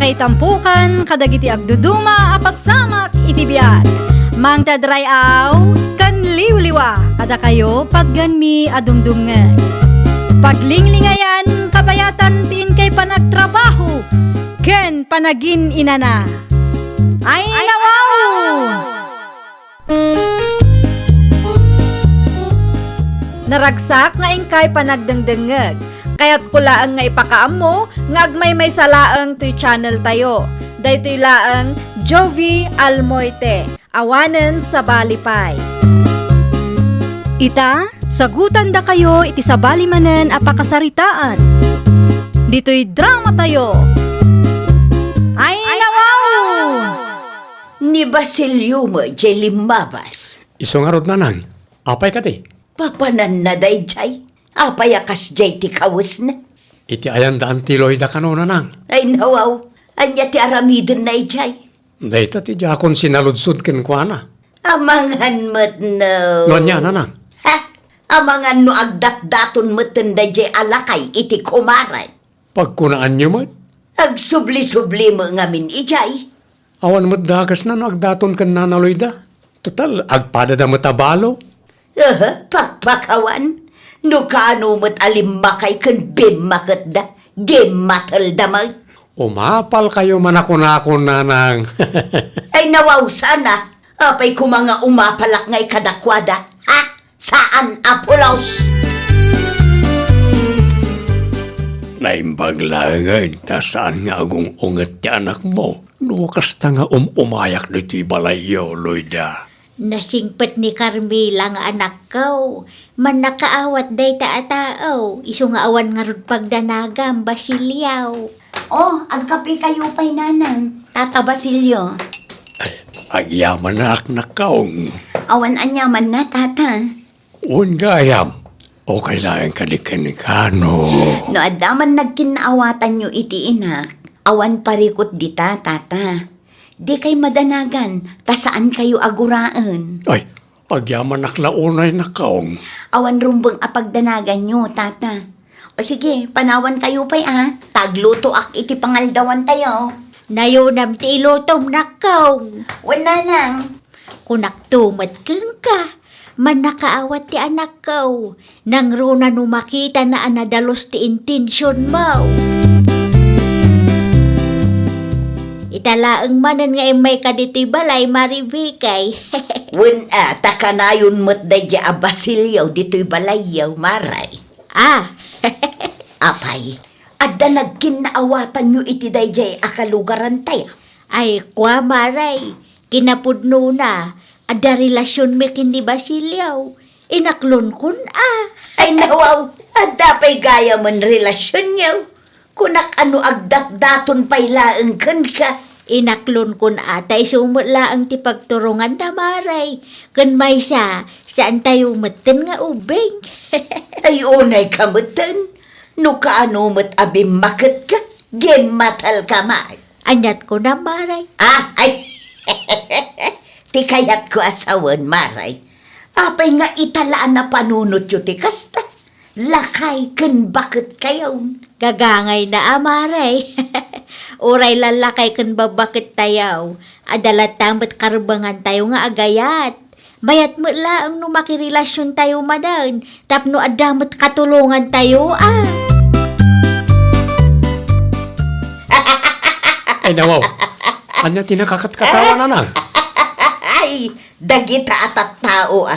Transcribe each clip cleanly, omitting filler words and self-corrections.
kay tampukan, kadagiti agduduma, apasamak iti biag. Mang tadrayaw, kan liwliwa, kada kayo padganmi adumdumngay. Paglinglingayan, kabayatan tin kay panagtrabaho, ken panagin inana. Ay nawaw! Naragsak nga ingkay panagdengdengeg. Kaya't kulaang nga ipakaam mo, nga agmay salaang to'y channel tayo. Daytoy laang Jovie Almoite, awanen sa balipay. Ita, sagutan da kayo iti sa balimanen apakasaritaan. Dito'y drama tayo. Ay nawaw! Ni Basilio mo, jay limabas. Isong arod na nang, apay ka ti. Papanan na day jay. Apay akas jay ti kawas na. Iti ayan daan tiloy da kanona nang. Ay nawaw, anya ti aramidin na jay. Dayta ti jakon sinaludsud ken kuana. Amangan mat no. Nonya na nang. Ha? Amangan no agdat-daton matan da jay alakay iti kumaray. Pagkunaan nyo mo, Agsubli-subli mo ngamin ijay. awan mo't dagas na no agdaton ken nanaloy da. Total, agpada da matabalo. Pakpakawan. No kano mo't alimmakay kan bimakot da. Gimatal damay. Umapal kayo manakon-akon na nang. Ay nawaw sana. Apay ko mga umapalak ngay kadakwada. Ha? Saan apulaos? Naimbag langan, tasaan nga agong unget ti anak mo. No kasta nga umayak dito'y balayo, Loida. Nasingpet ni Carmela nga anak ko. Man nakaawat day taatao. Iso nga awan nga rod pagdanagam, Basilyaw. Oh, agkapi kayo pa'y nanang. Tata Basilio. Agyaman na aknakaong. Awan anyaman na, tata. Un gayam. O kailangan kanikan-nikano. No adaman nagkinaawatan nyo iti inak. Awan parikot dita, tata. Di kay madanagan, ta saan kayo aguraan? Ay, agyaman naklaunay na kaong. Awan rumbang apagdanagan nyo, tata. O sige, panawan kayo pa'y Tagluto ak iti pangaldawan tayo. Nayunam ti ilutom nakaw. Wala nang. Kunak tumat keng ka. Man nakaawat ti anak ko. Nang runa numakita na anadalos ti intensyon mo. Italaang manan nga may kadito'y balay maribikay. Wala, takanayon mo't dadya a Basilio dito'y balayaw, maray. Apay, adda nagkinaawatan nyo iti dayjay akalugaran tayo. Ay, kwa maray. Kinapudno na. Ada relasyon mi kin ni Basilyaw. Inaklon kun Ay nawaw, adda pa'y gaya man relasyon nyo. Kunak ano agdat-daton pa'y laeng kan ka. Inaklon kun atay sumula ang ti pagturungan na maray. Kun may saan tayo matan nga ubing. Ay unay kamutan. No kaano mo't abim makit ka. Gematal ka maay. Anyat ko na maray. Ay. Ti kayat ko asawan, maray. Apay nga italaan na panunot yu ti kasta. Lakay kan bakit kayo. Gagangay na maray. Uray lalakay kan babakit tayaw. Adalat tamat karbangan tayo nga agayat. Mayat mo laang no makirelasyon tayo madan. Tapno adamot katulungan tayo Ay nawaw, anya tinakakatkatawa na nang. Ay, dagita atat tao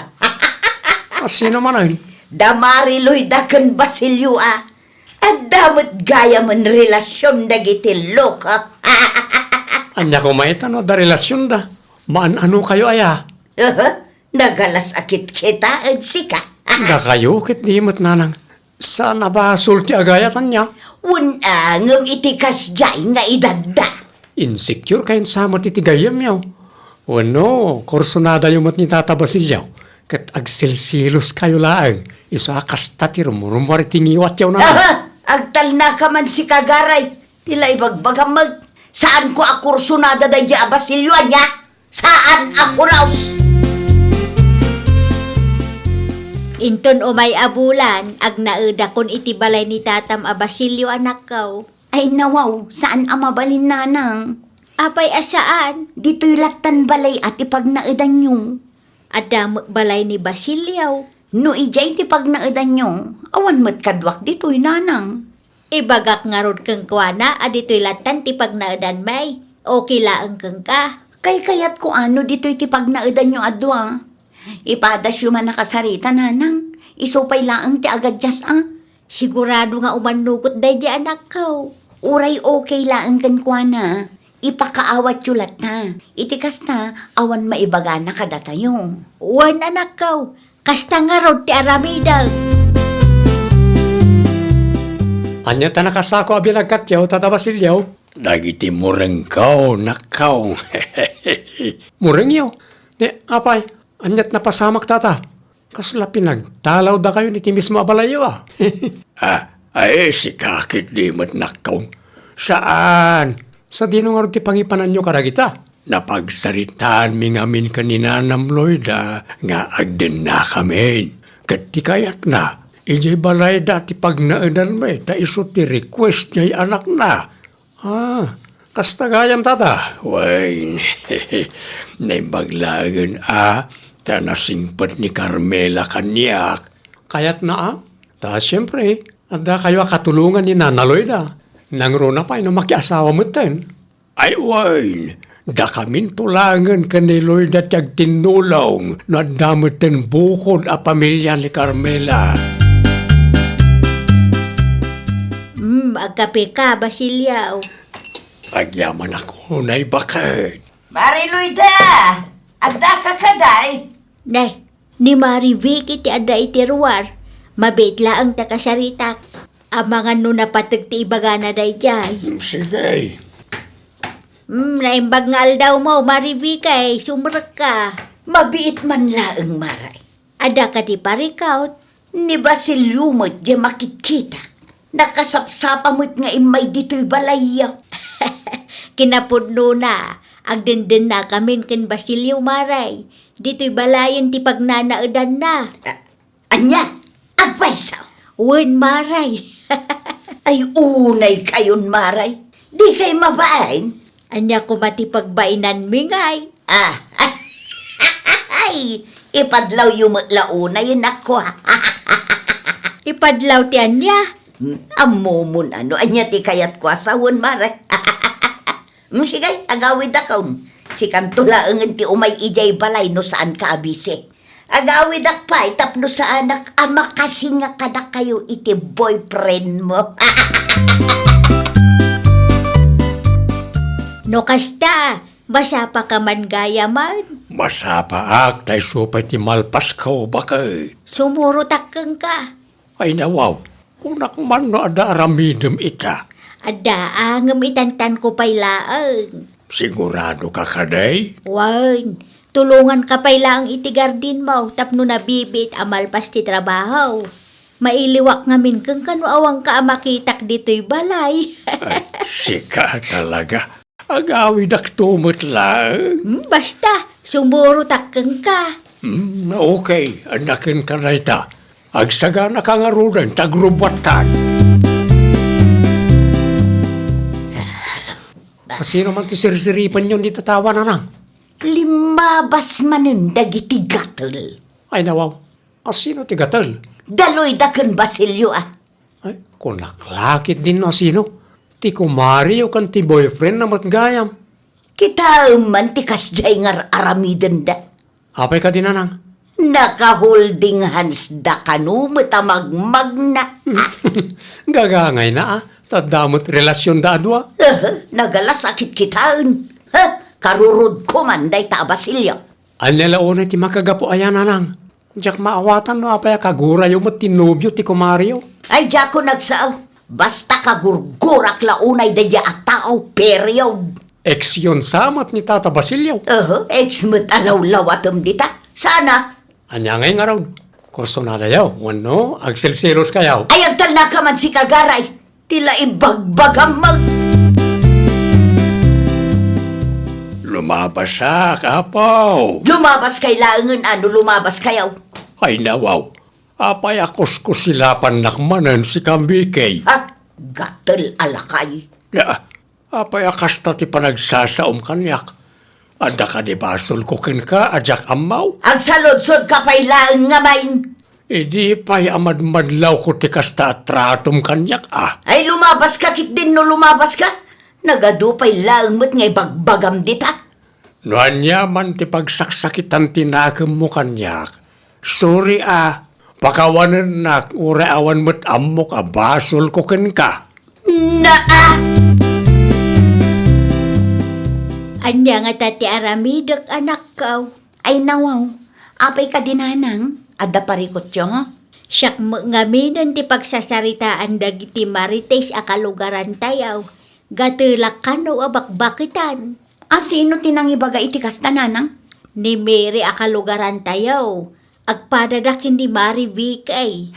Sino man ay? Damariloy dakan Basilio At damot gaya man relasyon dagiti loka. Anya ko maitan o da relasyon da. Maan ano kayo aya? Nagalas akit kita at sika. Da kayo kit di mo't nanang. Sana ba sulti agayatan niya? Unangam itikas jay nga idagda. Insecure kayo sa matitigayam yaw. Wano, korsonada yung mat ni Tata Basilyaw. Kat agsilsilos kayo laang. Iso akastatir mo, rumwaritingiwat yaw na. Agtal na ka man si Kagaray. Tila ibagbagam mag. Saan ko akursunada da dya Basilyo niya? Saan apulaos? Inton umay abulan, ag naeda kon iti balay ni tatam a Basilyo anak ko. Ay nawaw, saan amabalin nanang? Apay asaan? Dito'y latan balay at ipagnaidan nyo. Adamot balay ni Basilyaw. No ijay ti pagnaidan nyo, awan mo't kadwak dito'y nanang. Ibagak nga ron kang kuwana, adito'y latan ti pagnaadan may. Okay laang kang ka. Kay kayat ko ano dito'y ti pagnaidan nyo adwa. Ipadas yung manakasarita nanang. Isupay laang ti agadjas Sigurado nga umanukot day di anak ko. Uray okay laang kan kuana. Ipakaawat yulat na. Itikas na, awan maibaga na kada tayo. Wan anak ko, kasta nga ron ti aramida. Anya ta nakasako abi nagkatyaw, Tata Basilyaw. Dagiti murengkaw, nakaw. Murengyaw. Ne, apay, anyat napasamak tata. Kasla pinagtalaw da kayo ni timis mo abalayo ay si kakit di mat nakaw. Saan? Sa dinungar ti pangipanan nyo karagita. Napagsaritaan mi ngamin kanina namloy da nga agden na kami. Kat ti kayat na. Ijay balay dati pag naadan may, ta iso ti request niya'y anak na. Kastagayam tata. Wain, naimbaglagan ta nasingpat ni Carmela kanyak. Kayat na ta siyempre, ada kayo katulungan ni Nanaloy da. Nangro na pa, makiasawa mo ten. Ay wain, da kamin tulangan kaniloy da tiyag tinulong na damot ten bukod a pamilya ni Carmela. Agkape ka, Basilyaw. Agyaman ako na bakit. Mariluida! Agda ka kaday! Nay, ni Mari Vicky ti ada itiruar. Mabit laang takasaritak. Ang mga napatag ti ibaga na day jay. Sige. Naimbag nga aldaw mo, Mari Vicky, sumrak ka. Mabiit man laang maray. Ada ka di parikaut. Ni Basilyo mo't di makitkita. Nakasapsapa mo't nga imay dito'y balaya. Kinapudno na. Agdenden na kamin ken Basilyo Maray. Dito'y balayan ti pagnanaudan na. Anya, agpaisaw. Wen Maray. Ay unay kayon maray. Di kay mabain. Anya ko matipagbainan mingay. Ay, ipadlaw yung launay ako. Ipadlaw ti anya. Amomon anya ti kayat ko asawon maray. Sige, agawid akaw. Si kantulaangan ti umay ijay balay no saan ka abise. Agawid akpay tapno sa anak ama kasi nga kada kayo iti boyfriend mo. No kasta, basa pa ka man gaya man. Masapaak tayo supay ti malpas ka o bakit. Sumurutak kang ka. Ay nawaw, kunak man no ada aramidem ita. Ada angam itantan ko pay laang. Sigurado ka kaday? Wan, tulungan ka pay laang itigar din mo tapno nabibit amal pas ti trabaho. Mailiwak ngamin kang kano awang ka makitak dito'y balay. Ay, sika talaga. Agawid ak tumot lang. Basta, sumurutak kang ka. Okay, anakin ka na ita. Agsaga na ka nga rudan, tagrubatan. Sino man ti sirsiripan yun di tatawa na nang? Limabas manen dagiti gatel. Ay nawaw, sino ti gatal? Daloy daken Basilyo Ay, kunaklakit din no sino? Ti kumari o kan ti boyfriend na matgayam. Kita man ti kasjay ngar aramiden da. Apay ka din na nang? Naka-holding hands da kanu matamagmag na. Gagangay na tadamot relasyon da adwa. Nagalasakit kitaan. Karurod ko man day ta Basilyo. Anela ti makagapo ayan na nang. Diyak maawatan no apay kagura yung matinubyo ti kumario. Ay diyako nagsaaw. Basta kagurgurak launay da diya at tao period. Ex yun samot ni Tata Basilyaw. Ex-mat alaw-lawatom dita. Sana. Anya ngay nga raw. Kurso na dayaw. Wano, agselselos kayaw. Ay agdal na ka man si kagaray. Tila ibagbagam mag... Lumabas siya, kapaw. Lumabas kay laangan lumabas kayaw. Ay nawaw. Apay akos ko sila panakmanan si Kambikay. Gatel alakay. Na, apay akasta ti panagsasaom kanyak. Ada ka di basol kukin ka, ajak amaw. Agsalod-sod ka pa'y laang nga main. Idi pa'y amad-madlaw ko ti kasta at tratom kanyak Ay lumabas ka kit din no lumabas ka. Nagadu pa'y laang mo't ngay bagbagam dita. Noan yaman ti pagsaksakitan tinakam mo kanyak. Sorry pakawanan na urawan mo't amok basol kukin ka. Anya nga tati aramidok anak ko. Ay nawaw, apay ka dinanang, ada parikot yung. Siyak mo nga minon ti pagsasaritaan dagiti marites akalugaran tayaw. Gatulak ka no abakbakitan. Sino tinangibaga itikas na nanang? Ni Mary akalugaran tayaw. Agpadadakin ni Mari Vikay.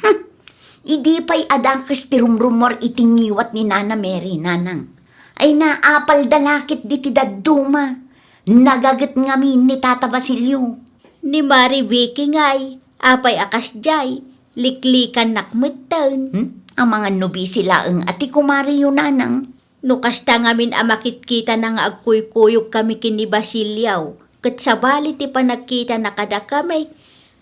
Idi pa'y adakas ti rumrumor itingiwat ni Nana Mary, nanang. Ay naapal dalakit di ti dadduma. Nagagat ngamin ni Tata Basilio. Ni Mari Vicky ngay, apay akas jay, liklikan nakmutan. Ang mga nubi sila ang ati kumari yun, nanang. Nukasta ngamin amakit-kita na nga agkuy-kuyog kami kini Basilyaw. Kat sabali ti panagkita na kada kami,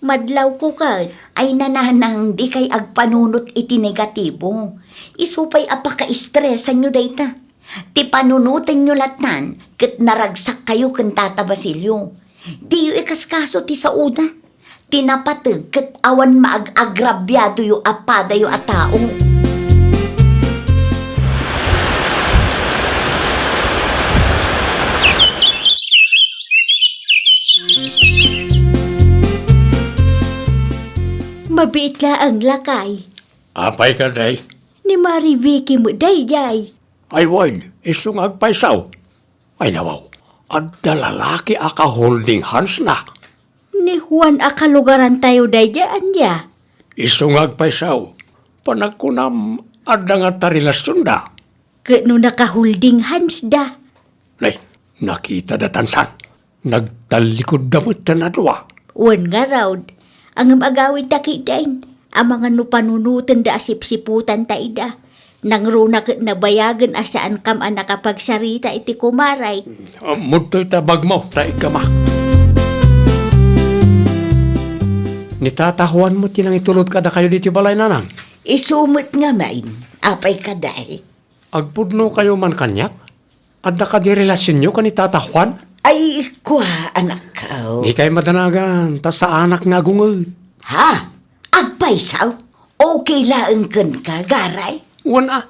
madlaw ko kat. Ay nananang di kay agpanunot iti negatibo. Isupay apaka-estresan nyo dayta. Ti panunutin nyo latnan, kat naragsak kayo kan Tata Basilio. Di yu ikaskaso ti sauna. Tinapatag kat awan maag-agrabyado yu apada yu a tao. Mabiit la ang lakay. Apay ka day. Ni Mari Vicky mo day. Ay wine, isong agpaysaw. Ay nawaw, adda lalaki aka holding hands na. Ni Juan akalugaran tayo day anya. Isong agpaysaw, panagkunam adda nga tarilasyon da. Kat no nakaholding hands da. Nay, nakita da tansan. Nagtalikod damot na nadwa. Wan nga raw, ang agawid takidain, ang mga nupanunutan da asip-siputan taida. Nang runa na bayagan asaan kam ang nakapagsarita iti kumaray. Munto'y tabag mo, taigama. Nitatahuan mo tinang itulod kada kayo dito balay nanang. Isumot nga main, apay kaday. Agpudno kayo man kanyak? Adda ka di relasyon nyo kanitatahuan? Ay, kwa anak ko. Di kayo madanagan, ta sa anak nga gungod. Ha? Agpaysaw? Okay laang kan ka, garay? Wana,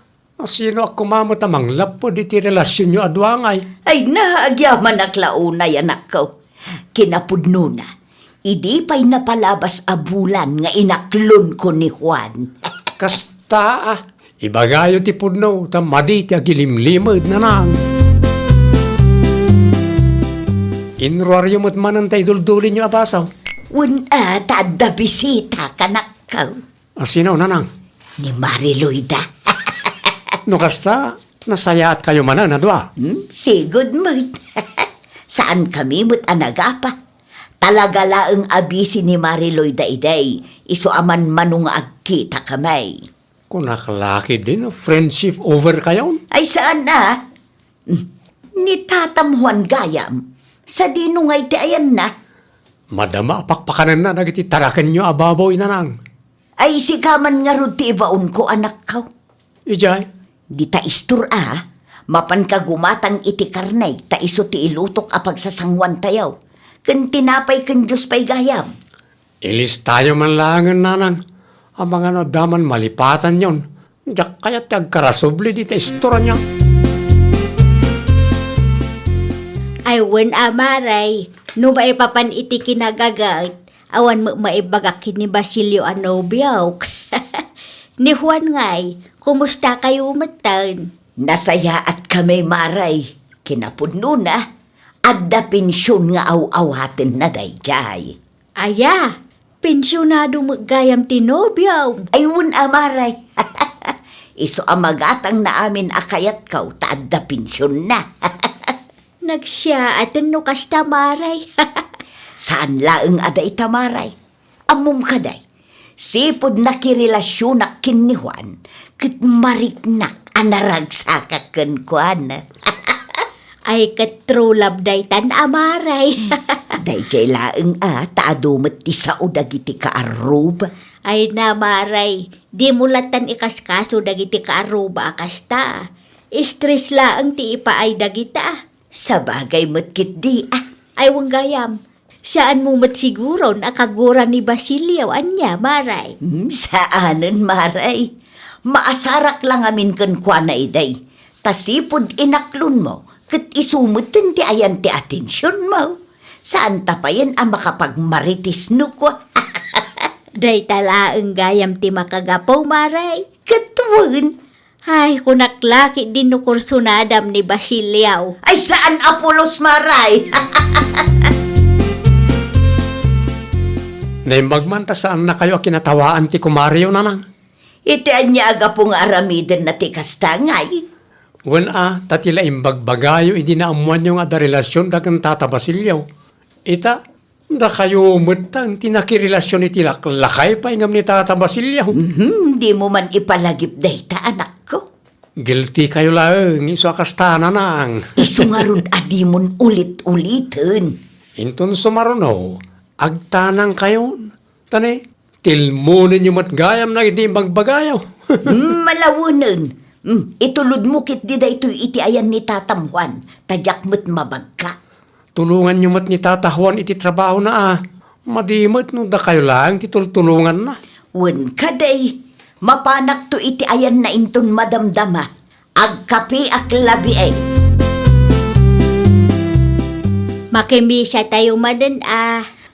sino ako mamutamang lapo di ti relasyon nyo adwangay? Ay naagyaman aklaunay anak ko. Kinapudno na. Idi pa'y napalabas a bulan nga inaklon ko ni Juan. Kasta ibagayo ti pudno, tamadi ti agilimlimod na nang. Inruaryo mo't manantay duldulin nyo abasaw. Wuna, tada bisita kanak ko. Sino nanang? Ni Mariloida. No kasta, nasayat kayo manan adwa. Sigod mo. Saan kami mo't anagapa? Talaga laang abisi ni Mariloida iday. Iso aman manung agkita kamay. Kung nakalaki din, friendship over kayo. Ay saan na? Ni Tatam Juan Gayam. Sa dinungay ti ayan na. Madama pakpakanan na nagiti tarakan nyo ababoy nanang. Ay si kaman nga ro ti ibaon ko anak ko. Ijay, Di ta istur mapan ka gumatang iti karnay, ta iso ti ilutok a pagsasangwan tayaw. Ken tinapay ken Diyos pa'y gayam. ilis tayo man langan nanang. Ang mga nadaman malipatan yon. Diyak kaya tagkarasubli di ta istura niya. Ay wan amaray, no maipapan iti kinagagat, awan mo maibagak ni Basilio Anobiaw. Ni Juan ngay, kumusta kayo matan? Nasaya at kami maray. Kinapudno na. Adda pensyon nga aw-awaten na dayjay. Aya, pensyonado mo gayam tinobyaw. Ayun amaray. Iso amagatang na amin akayat kaw, ta adda pensyon na. Nagsya atin no kasta maray. Saan laeng ada itamaray? Amom kaday. Sipod nakirelasyon na kinihuan, kat mariknak anaragsakakan kuan. Ay kat true love daytan amaray. Day jay laeng taadumat ti sao dagiti kaaruba. Ay namaray, di mulatan ikaskaso dagiti kaaruba akasta. Stress laang ti ipaay dagita. Sabagay matkit di Ay wanggayam, saan mo siguro nakagura ni Basilio anya maray? Saanan maray? Maasarak lang amin kan kuana iday. Tasipod inaklon mo, kat isumutin ti ayan ti atensyon mo. Saan tapayan ang makapagmaritis no ko? Day talaang gayam ti makagapaw maray. Katuwan. Ay, kunaklaki din no kursunadam ni Basilio. Ay saan Apolos maray? Naimbagman ta saan na kayo kinatawaan ti kumaryo nanang. Iti anya aga pong aramidan na ti kastangay. Wen tatila imbagbagayo hindi na amuan yung ada relasyon dagang tata Basilio. Ita, da kayo umutang tinakirelasyon iti lakay pa ingam ni tata Basilio. Di mo man ipalagip day ta anak ko. Guilty kayo lang, iso akastana nang. Isungarod adimon ulit-ulitin. Inton sumaruno, agtanang kayo. Tane, tilmunin yung matgayam na hindi imbagagayo. Malawunan. Itulod mo kit di da ito iti ayan ni Tatam Juan. Tadyak mo't mabagka. Tulungan nyo mat ni Tata Juan iti trabaho na Madimot no da kayo lang, titultulungan na. Wen kaday, mapanak to iti ayan na inton madamdama. Agkapi ak labi ay. Makimisa tayo madan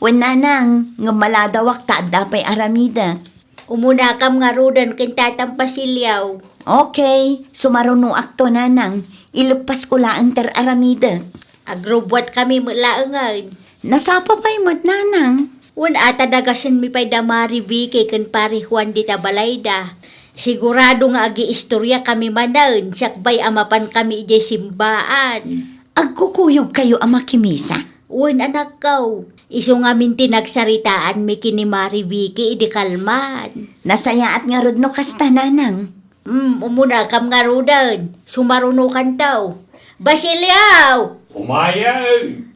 Wen nanang, nga maladawak ta dapay aramida. Umuna kam nga rudan ken Tatang Basilio. Okay, sumaruno akto nanang. Ilupas ko lang ter aramida. Agrobwat kami mulaangan. Nasapa pa'y mo't nanang. Un ata dagasan mi pay damari Vicky ken pare Juan di Tabalayda. Sigurado nga agi istorya kami manan, sakbay amapan kami ijay simbaan. Agkukuyog kayo ama kimisa. Un anak kaw, iso nga min tinagsaritaan mi kini Mari Vicky idi kalman. Nasayaat nga rod no kasta nanang. Umuna kam nga rudan, sumaruno kan taw. Basilio! Umaya!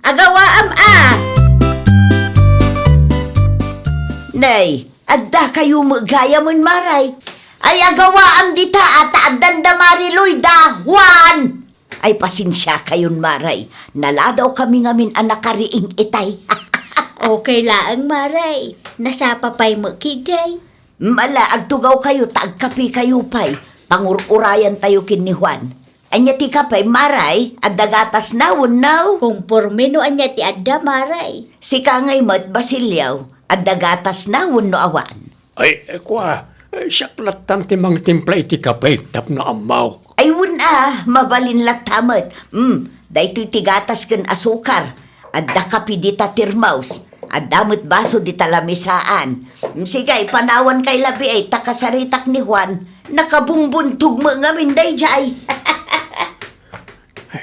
Agawaam Nay, adda kayo magaya mon maray. Ay agawaam dita at adanda mariloy da Juan. Ay pasensya kayon maray. Naladaw kami ngamin anak kariing itay. Okay laang maray, nasapa pay mo kiday. Mala agtugaw kayo taagkapi kayo pay. Pangururayan tayo kin ni Juan. Anya ti kapay maray at dagatas nawon now. Kumporme no anya ti adda maray. Si kangay mat Basilio at dagatas nawon no awan. Ay, siyaklatan timang timpla iti kapay, tap na amaw. Ay mabalin latamat. Daytoy tigatas ken asukar. Adda kapi dita tirmaus. Adamot baso dita lamisaan. Sigay, panawan kay labi ay takasaritak ni Juan. Nakabumbuntog mo ngamin day jay.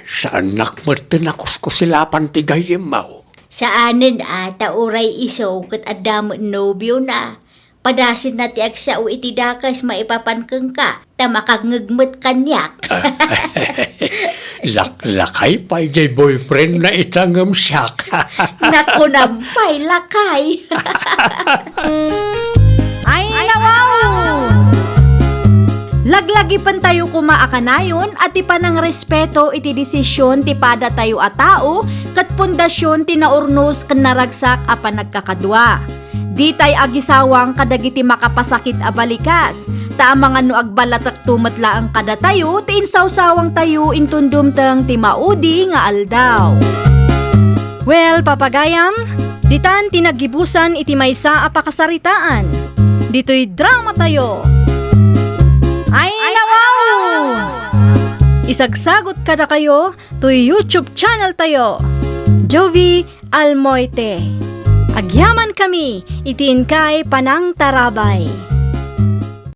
Sa anak mo tinakuskusilapan ti gayimaw. Saanen ata uray iso kat adamot nobyo na. Padasin na ti agsao iti dakas maipapankeng ka, ta makagngagmet kanyak. Lakay pa jay boyfriend na itangam siyak. Naku nampay, lakay. Ay, nawaw! Laglagi pan tayo kumaakanayon at ipanang respeto iti desisyon ti pada tayo a tao kat pundasyon ti naurnos ken naragsak a panagkakadwa. Di tay agisawang kadagiti makapasakit a balikas. Ta mga no agbalatak tumatla ang kada tayo, ti insawsawang tayo intundumtang ti maudi nga aldaw. Well, papagayam, ditan tinagibusan iti maysa a pakasaritaan. Dito'y drama tayo. Ay, nawaw! Isagsagot kada kayo to YouTube channel tayo. Jovie Almoite. Agyaman kami, itin kay Panang Tarabay.